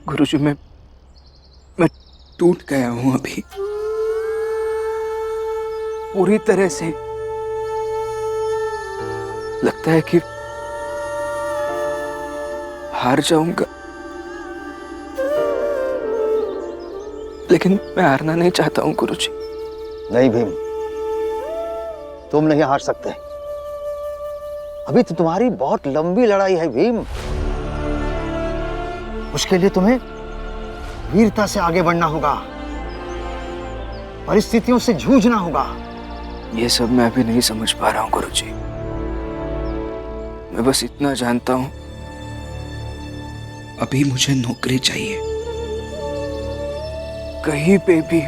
गुरुजी, मैं टूट गया हूं अभी पूरी तरह से। लगता है कि हार जाऊंगा, लेकिन मैं हारना नहीं चाहता हूं गुरुजी। नहीं भीम, तुम नहीं हार सकते। अभी तो तुम्हारी बहुत लंबी लड़ाई है भीम। उसके लिए तुम्हें वीरता से आगे बढ़ना होगा, परिस्थितियों से जूझना होगा। ये सब मैं अभी नहीं समझ पा रहा हूं गुरुजी। मैं बस इतना जानता हूं, अभी मुझे नौकरी चाहिए। कहीं पे भी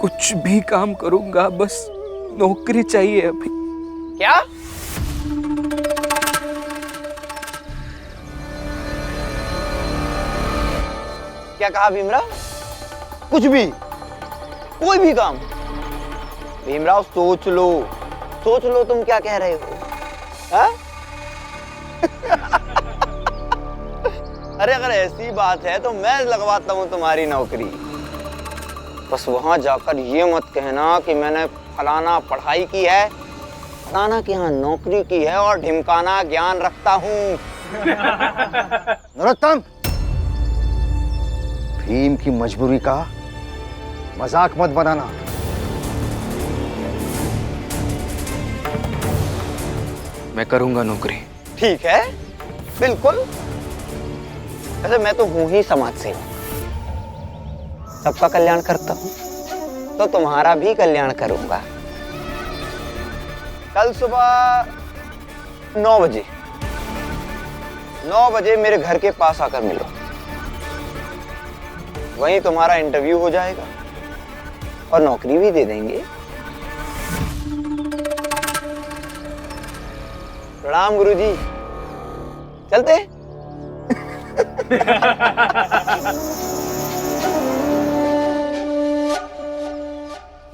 कुछ भी काम करूंगा, बस नौकरी चाहिए अभी। क्या? क्या कहा भीमराव? कुछ भी, कोई भी काम? भीमराव सोच लो तुम क्या कह रहे हो? हाँ? अरे अगर ऐसी बात है तो मैं लगवाता हूं तुम्हारी नौकरी। बस वहां जाकर ये मत कहना कि मैंने फलाना पढ़ाई की है, फलाना के यहाँ नौकरी की है और ढिमकाना ज्ञान रखता हूं। नरोत्तम, भीम की मजबूरी का मजाक मत बनाना। मैं करूंगा नौकरी। ठीक है, बिल्कुल। वैसे मैं तो हूं ही समाज सेवक, सबका कल्याण करता हूं, तो तुम्हारा भी कल्याण करूंगा। कल सुबह 9 बजे 9 बजे मेरे घर के पास आकर मिलो। वहीं तुम्हारा इंटरव्यू हो जाएगा और नौकरी भी दे देंगे। प्रणाम गुरुजी, चलते?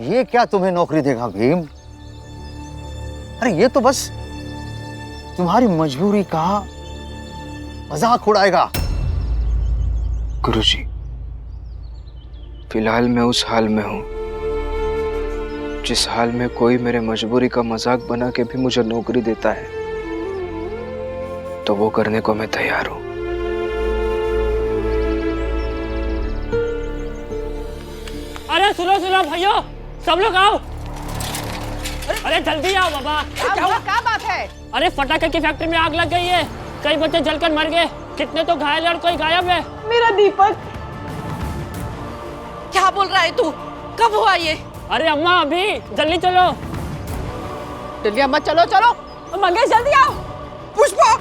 ये क्या तुम्हें नौकरी देगा भीम? अरे ये तो बस तुम्हारी मजबूरी का मजाक उड़ाएगा। गुरुजी, फिलहाल मैं उस हाल में हूं जिस हाल में कोई मेरे मजबूरी का मजाक बना के भी मुझे नौकरी देता है, तो वो करने को मैं तैयार हूं। अरे सुनो सुनो भाइयों, सब लोग आओ। अरे जल्दी आओ बाबा। क्या बात है? अरे पटाखे की फैक्ट्री में आग लग गई है, कई बच्चे जलकर मर गए, कितने तो घायल है और कोई गायब है। मेरा दीपक। क्या बोल रहा है तू? कब हुआ ये? अरे अम्मा अभी, जल्दी चलो। जल्दी अम्मा, चलो चलो। मंगेश जल्दी आओ। पुष्पा।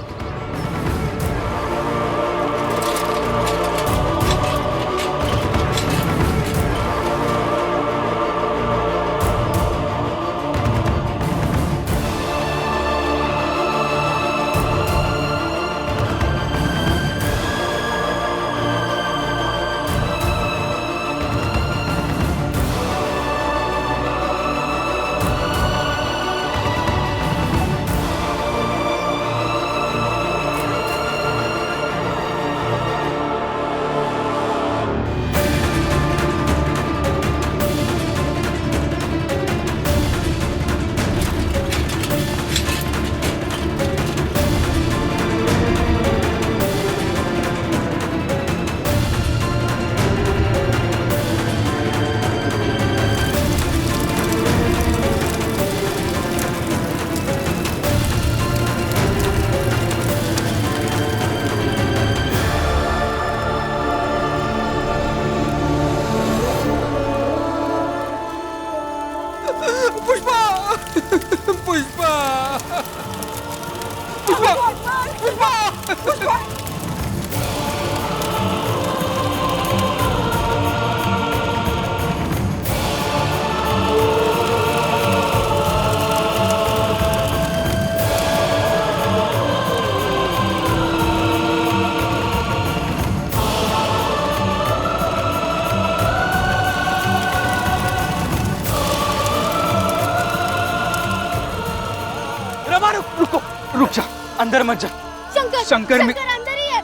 रुको, रुक जा, अंदर मत जा। शंकर शंकर अंदर ही है,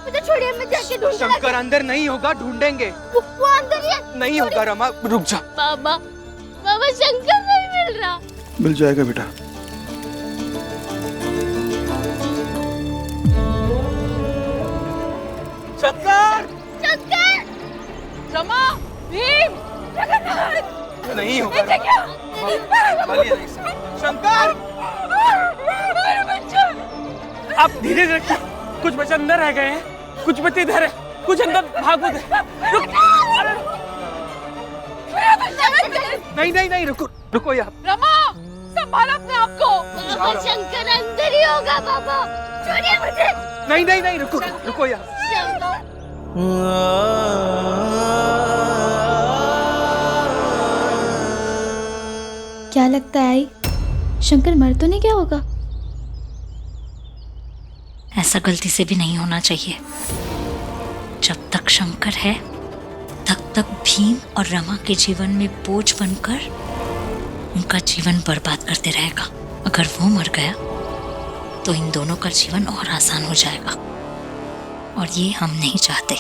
मुझे छोड़िए, मैं जाके ढूंढ शंकर अंदर नहीं होगा, ढूंढेंगे। वो अंदर ही है। नहीं होगा रमा, रुक जा। बाबा, बाबा शंकर नहीं मिल रहा। मिल जाएगा बेटा। शंकर शंकर! रमा, भीम, जगन्नाथ! नहीं होगा शंकर। मेरे बच्चे! आप धीरे धीरे रखिए, कुछ बच्चे अंदर रह गए हैं, कुछ बच्चे इधर है, कुछ अंदर भागो। रुक। मेरे बच्चे! नहीं नहीं नहीं, रुको रुको यार। रमा, संभालो अपने आप को। बाबा शंकर अंदर ही होगा। बाबा छोड़िए मुझे। नहीं नहीं नहीं, रुको रुको यार। शंकर! क्या लगता है आई, शंकर मर तो नहीं गया होगा? ऐसा गलती से भी नहीं होना चाहिए। जब तक शंकर है तब तक भीम और रमा के जीवन में बोझ बनकर उनका जीवन बर्बाद करते रहेगा। अगर वो मर गया तो इन दोनों का जीवन और आसान हो जाएगा, और ये हम नहीं चाहते।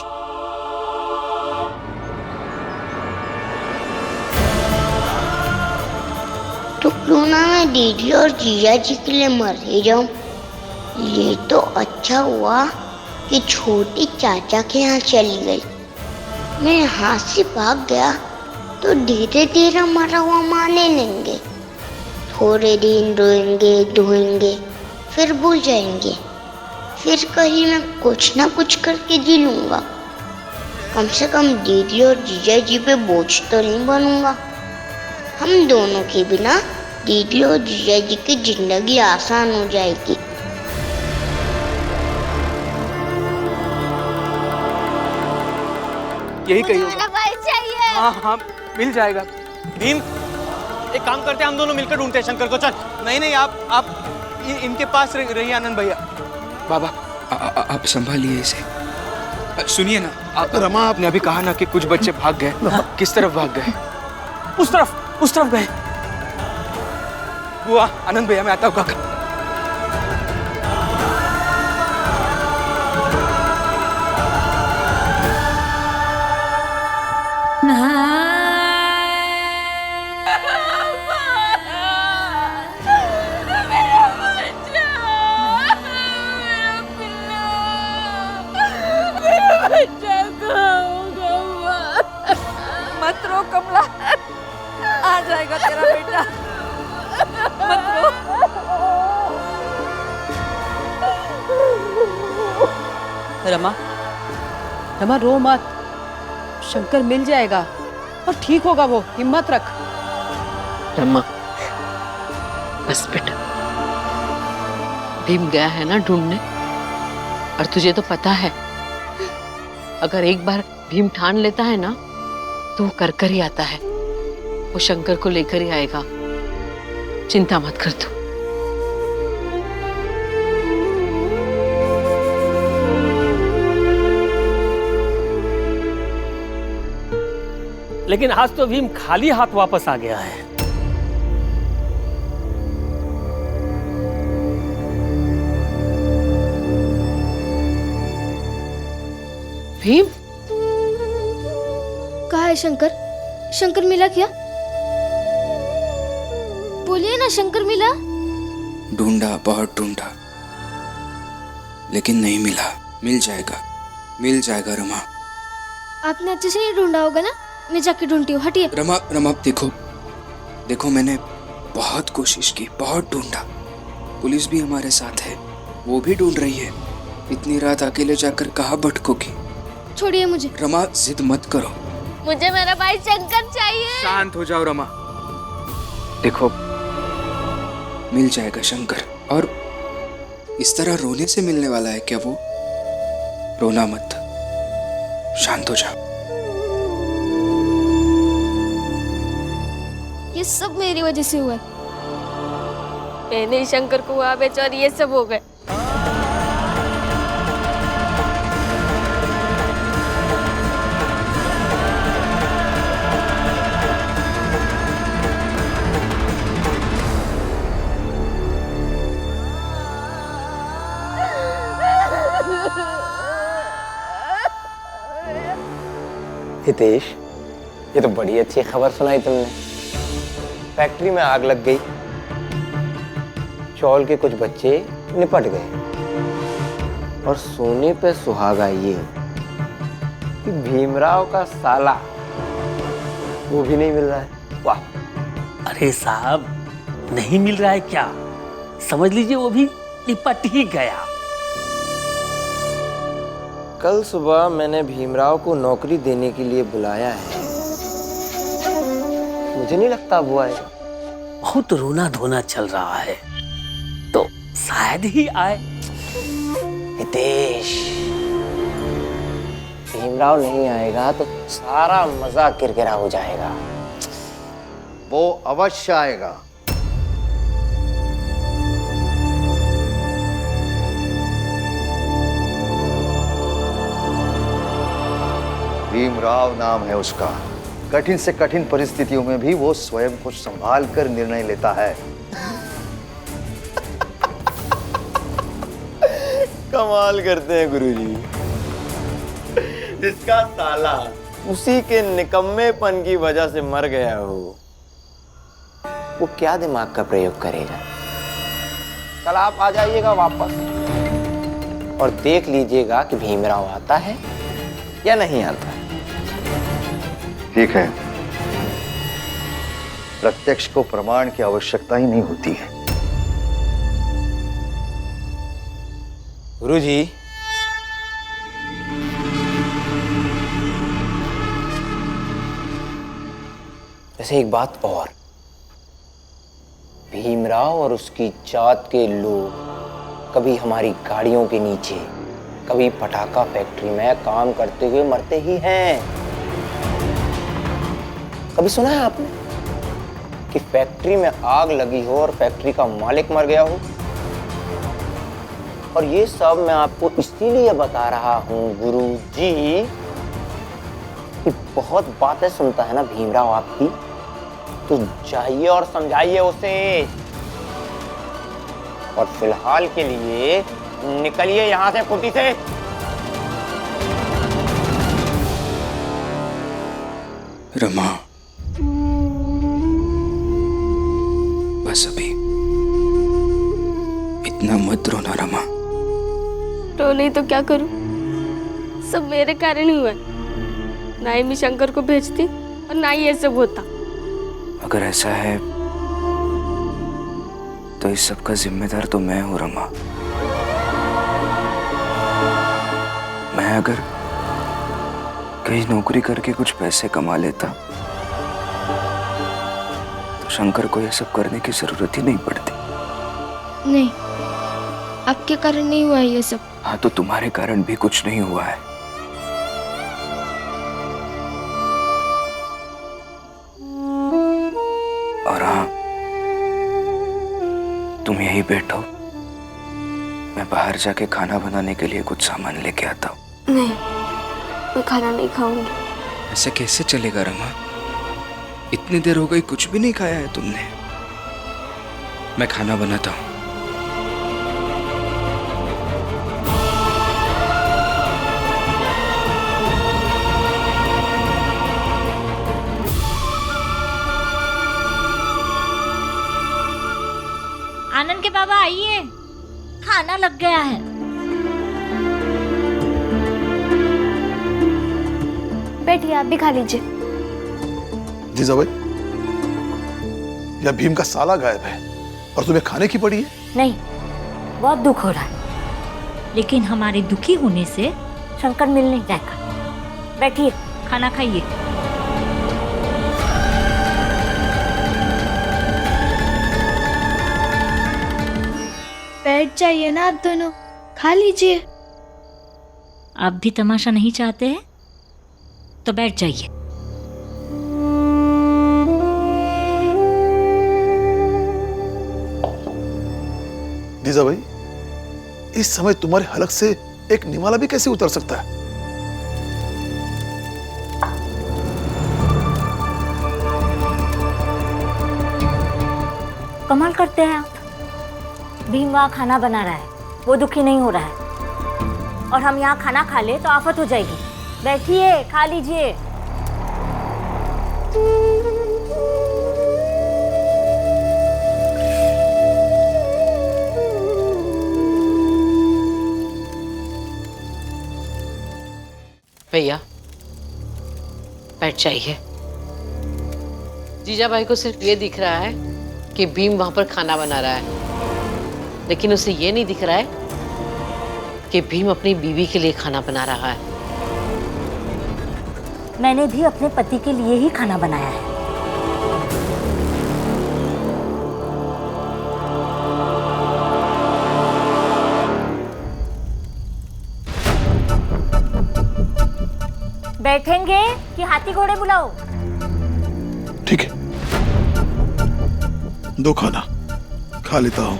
तो क्यों ना मैं दीदी और जीजा जी के लिए मर ही जाऊं। ये तो अच्छा हुआ कि छोटी चाचा के यहाँ चली गई। मैं यहाँ से भाग गया तो धीरे धीरे मरा हुआ माने लेंगे। थोड़े दिन रोएंगे धोएंगे, फिर भूल जाएंगे। फिर कहीं मैं कुछ ना कुछ करके जी लूंगा। कम से कम दीदी और जीजा जी पे बोझ तो नहीं बनूंगा। हम दोनों के बिना दीदी और जीजा जी की जिंदगी आसान हो जाएगी। यही कही मेरा भाई चाहिए। हाँ हाँ, मिल जाएगा। भीम, एक काम करते हैं, हम दोनों मिलकर ढूंढते हैं शंकर को। चल। नहीं नहीं, आप इनके पास रहिए आनंद भैया। बाबा आप संभालिए इसे। सुनिए ना, रमा आपने अभी कहा ना कि कुछ बच्चे भाग गए। किस तरफ भाग गए? उस तरफ गए। बुआ, आनंद भैया, मैं आता हूँ काका। मत रो कमला, आ जाएगा तेरा बेटा। मत रो। रमा, रमा रो मत। शंकर मिल जाएगा और ठीक होगा वो, हिम्मत रख। रमा, बस बेटा, भीम गया है ना ढूंढने, और तुझे तो पता है अगर एक बार भीम ठान लेता है ना तो वो कर ही आता है। वो शंकर को लेकर ही आएगा, चिंता मत कर तू। लेकिन आज तो भीम खाली हाथ वापस आ गया है। भीम, कहाँ है शंकर? शंकर मिला क्या? बोलिए ना, शंकर मिला? ढूंढा, बहुत ढूंढा, लेकिन नहीं मिला। मिल जाएगा रमा। आपने अच्छे से नहीं ढूंढा होगा ना, मैं जाके ढूंढती हूँ। हटिए। रमा देखो मैंने बहुत कोशिश की, बहुत ढूंढा। पुलिस भी हमारे साथ है, वो भी ढूंढ रही है। इतनी रात अकेले जाकर कहाँ भटकोगी? छोड़िए मुझे। रमा, जिद मत करो। मुझे मेरा भाई शंकर चाहिए। शांत हो जाओ रमा। देखो, मिल जाएगा शंकर। और इस तरह रोने से मिलने वाला है क्या वो? रोना मत, शांत हो जाओ। ये सब मेरी वजह से हुआ है। मैंने ही शंकर को वहां बेचा और ये सब हो गए। हितेश, ये तो बड़ी अच्छी खबर सुनाई तुमने। फैक्ट्री में आग लग गई, चौल के कुछ बच्चे निपट गए, और सोने पे सुहागा ये कि भीमराव का साला वो भी नहीं मिल रहा है। वाह! अरे साहब, नहीं मिल रहा है क्या? समझ लीजिए वो भी निपट ही गया। कल सुबह मैंने भीमराव को नौकरी देने के लिए बुलाया है, मुझे नहीं लगता वो आएगा। बहुत रोना धोना चल रहा है, तो शायद ही आए। हितेश, भीमराव नहीं आएगा तो सारा मजा किरकिरा हो जाएगा। वो अवश्य आएगा। भीमराव नाम है उसका। कठिन से कठिन परिस्थितियों में भी वो स्वयं को संभाल कर निर्णय लेता है। कमाल करते हैं गुरुजी। जिसका साला उसी के निकम्मेपन की वजह से मर गया हो, वो क्या दिमाग का प्रयोग करेगा। कल आप आ जाइएगा वापस और देख लीजिएगा कि भीमराव आता है या नहीं आता। ठीक है, प्रत्यक्ष को प्रमाण की आवश्यकता ही नहीं होती है। गुरुजी, वैसे एक बात और, भीमराव और उसकी जात के लोग कभी हमारी गाड़ियों के नीचे, कभी पटाखा फैक्ट्री में काम करते हुए मरते ही हैं। कभी सुना है आपने कि फैक्ट्री में आग लगी हो और फैक्ट्री का मालिक मर गया हो? और ये सब मैं आपको इसीलिए बता रहा हूं गुरुजी कि बहुत बातें सुनता है ना भीमराव आपकी, तो जाइए और समझाइए उसे। और फिलहाल के लिए निकलिए यहां से कुटी से। रमा, बस अभी इतना मत रोना रमा। रो नहीं तो क्या करूं? सब मेरे कारण ही हुआ। ना ही मैं शंकर को भेजती और ना ही ये सब होता। अगर ऐसा है तो इस सब का जिम्मेदार तो मैं हूं रमा। मैं अगर कहीं नौकरी करके कुछ पैसे कमा लेता तो शंकर को यह सब करने की जरूरत ही नहीं पड़ती। नहीं, आपके कारण नहीं हुआ ये सब। हाँ, तो तुम्हारे कारण भी कुछ नहीं हुआ है। और हाँ, तुम यही बैठो, मैं बाहर जाके खाना बनाने के लिए कुछ सामान लेके आता हूँ। नहीं, मैं खाना नहीं खाऊंगी। ऐसे कैसे चलेगा रमा? इतनी देर हो गई, कुछ भी नहीं खाया है तुमने। मैं खाना बनाता हूँ। आनंद के बाबा आइए, खाना लग गया है। बैठिए, आप भी खा लीजिए। जीजा भाई, यह भीम का साला गायब है और तुम्हें खाने की पड़ी है? नहीं, बहुत दुख हो रहा है, लेकिन हमारे दुखी होने से शंकर मिल नहीं जाएगा। बैठिए, खाना खाइए। बैठ जाइए ना आप दोनों, खा लीजिए। आप भी तमाशा नहीं चाहते हैं तो बैठ जाइए। जीजा भाई, इस समय तुम्हारे हलक से एक निवाला भी कैसे उतर सकता है? कमाल करते हैं आप। भीम वहाँ खाना बना रहा है, वो दुखी नहीं हो रहा है, और हम यहाँ खाना खा ले तो आफत हो जाएगी। बैठिए, खा लीजिए। भैया बैठ जाइए। जीजा भाई को सिर्फ ये दिख रहा है कि भीम वहां पर खाना बना रहा है, लेकिन उसे ये नहीं दिख रहा है कि भीम अपनी बीवी के लिए खाना बना रहा है। मैंने भी अपने पति के लिए ही खाना बनाया है। बैठेंगे कि हाथी घोड़े बुलाओ? ठीक है, दो खाना खा लेता हूं।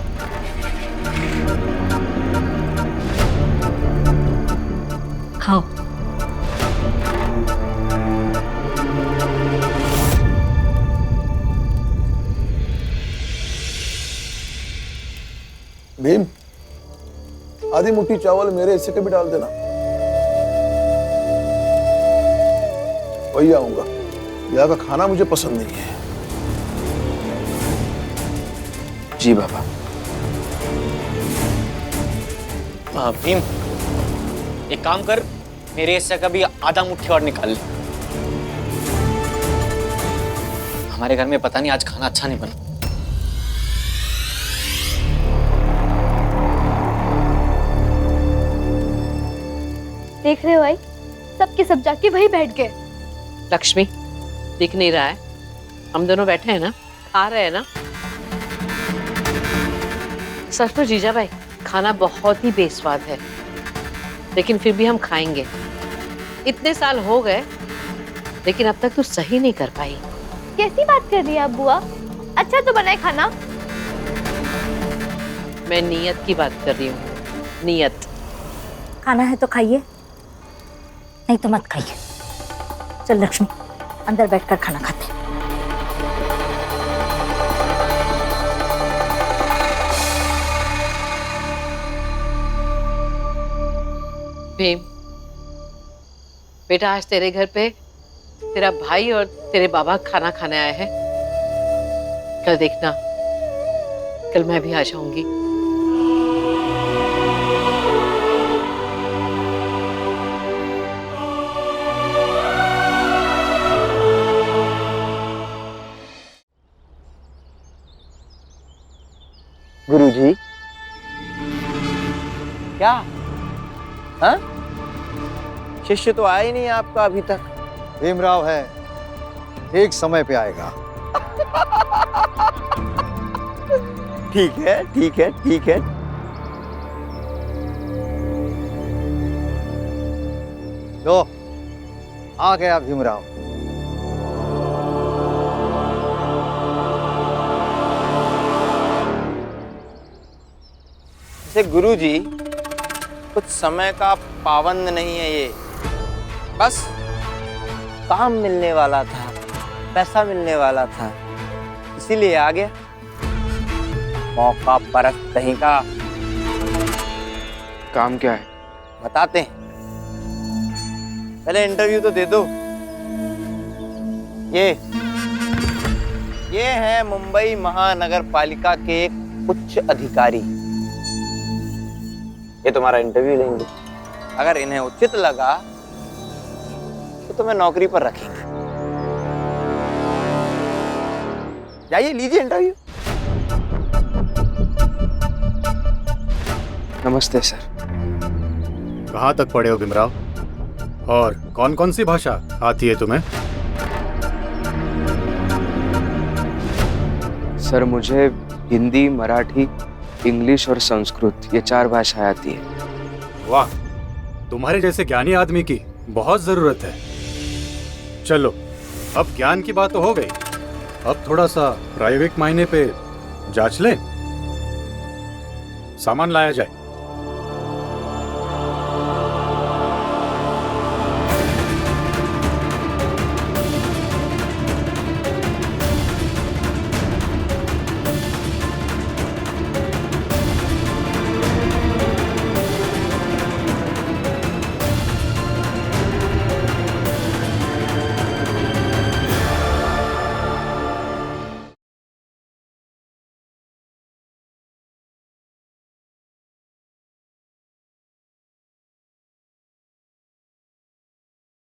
खाओ। भीम, आधी मुट्ठी चावल मेरे हिस्से के भी डाल देना। वही आऊंगा, यहाँ का खाना मुझे पसंद नहीं है। जी बाबा। भीम, एक काम कर, मेरे हिस्से का भी आधा मुट्ठी और निकाल ले। हमारे घर में पता नहीं आज खाना अच्छा नहीं बना। देख रहे हो भाई, सबके सब जाके वही बैठ गए। लक्ष्मी, दिख नहीं रहा है? हम दोनों बैठे हैं ना, खा रहे हैं ना। सच तो जीजा भाई, खाना बहुत ही बेस्वाद है, लेकिन फिर भी हम खाएंगे। इतने साल हो गए, लेकिन अब तक तू सही नहीं कर पाई। कैसी बात कर रही है आप बुआ? अच्छा तो बनाए खाना। मैं नियत की बात कर रही हूँ, नियत। खाना है तो खाइए, नहीं तो मत खाइए। चल लक्ष्मी, अंदर बैठकर खाना खाते हैं। भीम, बेटा आज तेरे घर पे तेरा भाई और तेरे बाबा खाना खाने आए हैं। कल देखना, कल मैं भी आ जाऊंगी। गुरुजी, क्या? हाँ? शिष्य तो आया ही नहीं आपका अभी तक। भीमराव है, ठीक समय पे आएगा। ठीक है, ठीक है, ठीक है। लो, आ गया भीमराव। जैसे गुरुजी, कुछ समय का पाबंद नहीं है ये, बस काम मिलने वाला था, पैसा मिलने वाला था, इसीलिए आ गया। मौका परस्त कहीं का। काम क्या है? बताते हैं, पहले इंटरव्यू तो दे दो। ये है मुंबई महानगर पालिका के एक उच्च अधिकारी। ये तुम्हारा इंटरव्यू लेंगे। अगर इन्हें उचित लगा तो तुम्हें नौकरी पर रखेंगे। जाइए, लीजिए इंटरव्यू। नमस्ते सर। कहाँ तक पढ़े हो भीमराव? और कौन कौन सी भाषा आती है तुम्हें? सर मुझे हिंदी, मराठी, इंग्लिश और संस्कृत, ये 4 भाषाएं आती है। वाह, तुम्हारे जैसे ज्ञानी आदमी की बहुत जरूरत है। चलो, अब ज्ञान की बात तो हो गई, अब थोड़ा सा प्रायोगिक मायने पे जांच लें। सामान लाया जाए।